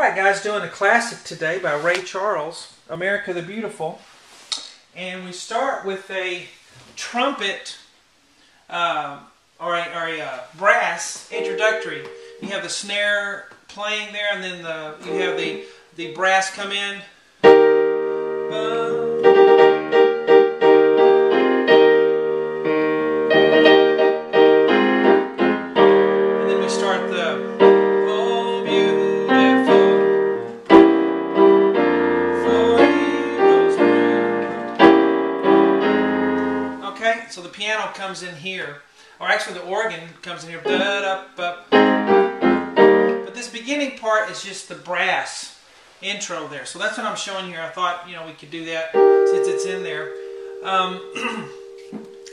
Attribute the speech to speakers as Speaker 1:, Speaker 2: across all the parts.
Speaker 1: Alright guys, doing a classic today by Ray Charles, America the Beautiful. And we start with a trumpet or a brass introductory. You have the snare playing there, and then you have the brass come in. And then we start the "Oh Beautiful, for heroes moved." Okay, so the piano comes in here, or actually the organ comes in here. But this beginning part is just the brass intro there. So that's what I'm showing here. I thought, we could do that since it's in there.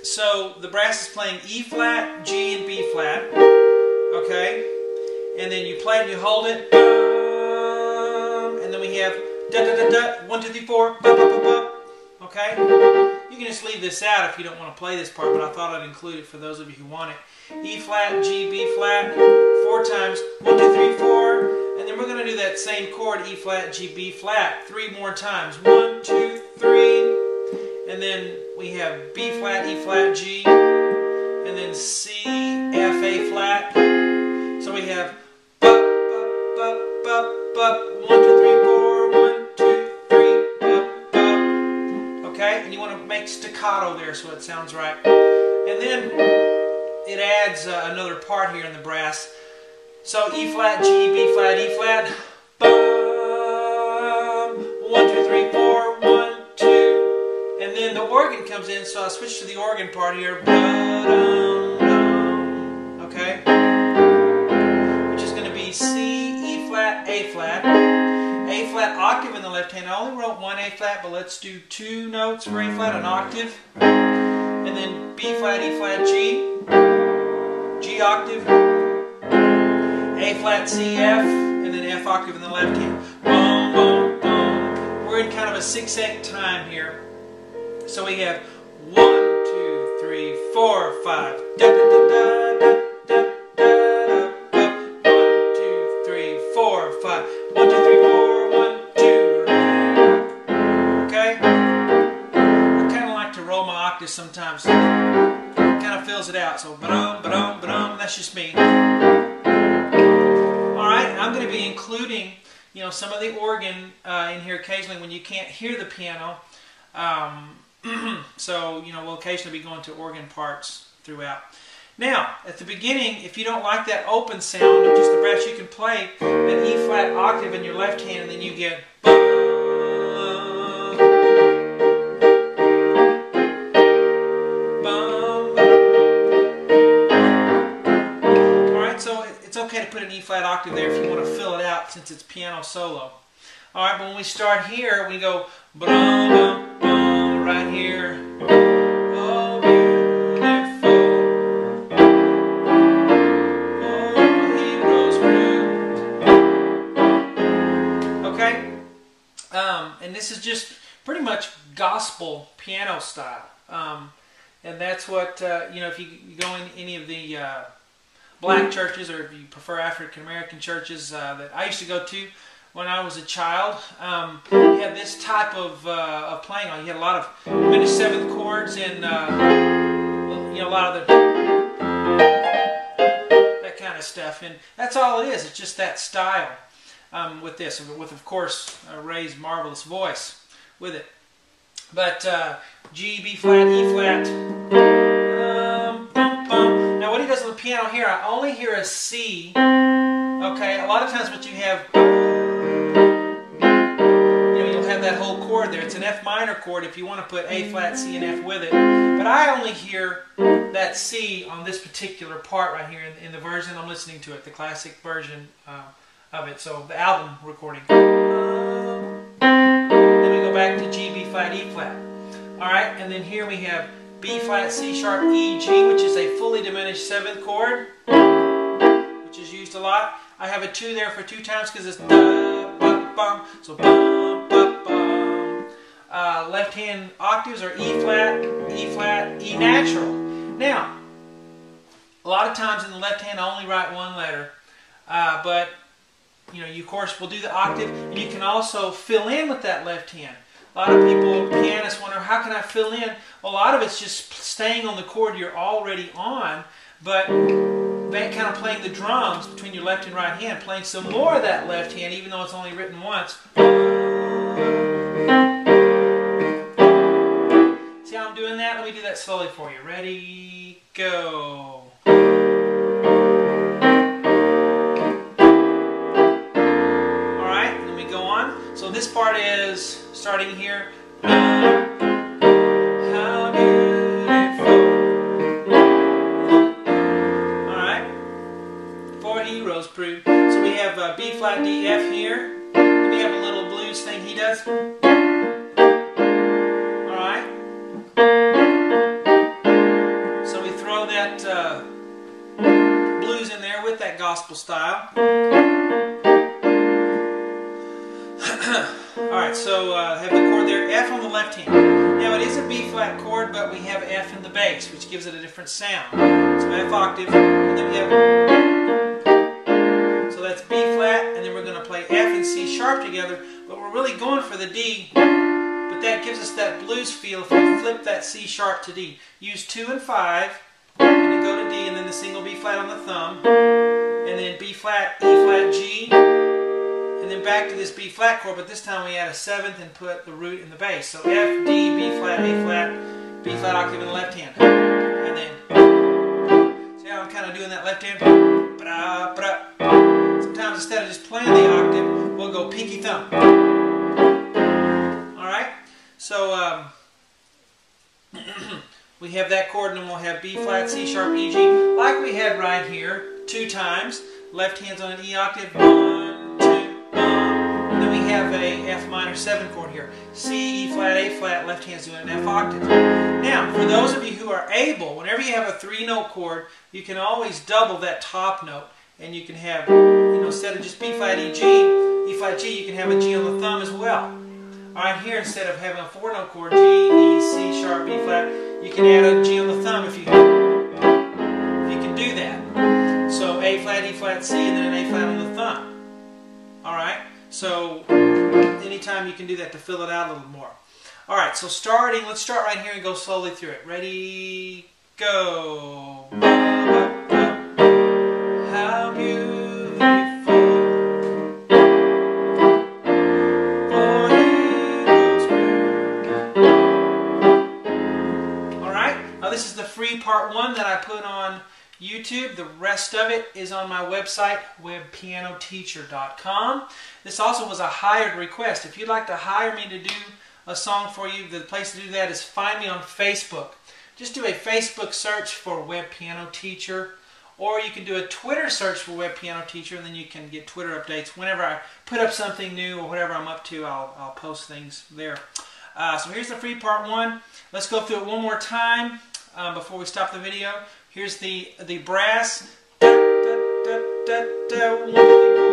Speaker 1: So the brass is playing E flat, G, and B flat. Okay? And then you play it, you hold it. And then we have da da da da, 1, 2, 3, 4, ba ba ba ba. Okay? You can just leave this out if you don't want to play this part, but I thought I'd include it for those of you who want it. E flat, G, B flat, 4 times, 1, 2, 3, 4. And then we're going to do that same chord, E flat, G, B flat, 3 more times. 1, 2, 3. And then we have B flat, E flat, G. And then C, F, A flat. So we have ba, ba, ba, ba, ba, 1, 2, 3, 4, 1, 2, 3, ba, ba. Okay? And you want to make staccato there so it sounds right. And then it adds another part here in the brass. So E flat, G, B flat, E flat. Bum. 1, 2, 3, 4, 1, 2. And then the organ comes in, so I'll switch to the organ part here. Okay? Which is going to be C, E flat, A flat. A flat octave in the left hand. I only wrote 1 A flat, but let's do 2 notes for A flat, an octave. And then B flat, E flat, G. G octave. A flat, C, F, and then F octave in the left hand. Boom, boom, boom. We're in kind of a 6/8 time here. So we have 1, 2, 3, 4, 5. Da da da da da da da da. 1, 2, 3, 4, 5. 1, 2, 3, 4, 1, 2. Okay? I kind of like to roll my octaves sometimes. Kind of fills it out. So ba-dum, ba-dum, ba-dum. That's just me. I'm going to be including, some of the organ in here occasionally when you can't hear the piano. So, we'll occasionally be going to organ parts throughout. Now, at the beginning, if you don't like that open sound of just the brass, you can play an E flat octave in your left hand, and then you get it's okay to put an E flat octave there if you want to fill it out since it's piano solo. Alright, but when we start here, we go right here. Oh, beautiful. Oh, heroes moved. Okay? And this is just pretty much gospel piano style. And that's what, if you go in any of the black churches, or if you prefer African American churches that I used to go to when I was a child, you had this type of playing on. You had a lot of diminished seventh chords and a lot of that kind of stuff, and that's all it is. It's just that style with this, with of course Ray's marvelous voice with it. But G, B flat, E flat. Now what he does on the piano here, I only hear a C. Okay, a lot of times what you have, you'll have that whole chord there. It's an F minor chord if you want to put A flat, C, and F with it. But I only hear that C on this particular part right here in the version I'm listening to it, the classic version of it. So the album recording. Then we go back to G, B flat, E flat. Alright, and then here we have B flat, C sharp, E, G, which is a fully diminished 7th chord, which is used a lot. I have a 2 there for 2 times because it's da, ba, bum. So bum, ba, bum. Left hand octaves are E flat, E natural. Now, a lot of times in the left hand I only write 1 letter, but you of course will do the octave, and you can also fill in with that left hand. A lot of people, pianists, wonder, how can I fill in? A lot of it's just staying on the chord you're already on, but kind of playing the drums between your left and right hand, playing some more of that left hand, even though it's only written once. See how I'm doing that? Let me do that slowly for you. Ready, go. Alright, let me go on. So this part is starting here. How beautiful. Alright. Four heroes prove. So we have B flat D F here. Then we have a little blues thing he does. Alright. So we throw that blues in there with that gospel style. Alright, so have the chord there, F on the left hand. Now it is a B flat chord, but we have F in the bass, which gives it a different sound. So F octave, and then we have, so that's B flat, and then we're going to play F and C sharp together, but we're really going for the D, but that gives us that blues feel if we flip that C sharp to D. Use 2 and 5, and then go to D, and then the single B flat on the thumb, and then B flat, E flat, G, and then back to this B flat chord, but this time we add a 7th and put the root in the bass. So F, D, B flat, A flat, B flat octave in the left hand. And then, see how I'm kind of doing that left hand? Sometimes instead of just playing the octave, we'll go pinky thumb. Alright? So, we have that chord, and then we'll have B flat, C sharp, E, G, like we had right here, 2 times. Left hand's on an E octave, 1, 2, and then we have a F minor 7 chord here. C, E flat, A flat, left hand's doing an F octave. Now, for those of you who are able, whenever you have a 3-note chord, you can always double that top note, and you can have, instead of just B flat, E, G, E flat, G, you can have a G on the thumb as well. Alright, here instead of having a 4-note chord, G, E, C sharp, B flat, you can add a G on the thumb if you can do that. So A flat, E flat, C, and then an A flat on the thumb. Alright, so anytime you can do that to fill it out a little more. Alright, so let's start right here and go slowly through it. Ready, go. How beautiful. Alright, now this is the free part 1 that I put on YouTube. The rest of it is on my website, webpianoteacher.com. This also was a hired request. If you'd like to hire me to do a song for you, the place to do that is find me on Facebook. Just do a Facebook search for Web Piano Teacher, or you can do a Twitter search for Web Piano Teacher, and then you can get Twitter updates. Whenever I put up something new or whatever I'm up to, I'll post things there. So here's the free part 1. Let's go through it one more time before we stop the video. Here's the brass. 1, 2, 3, 4.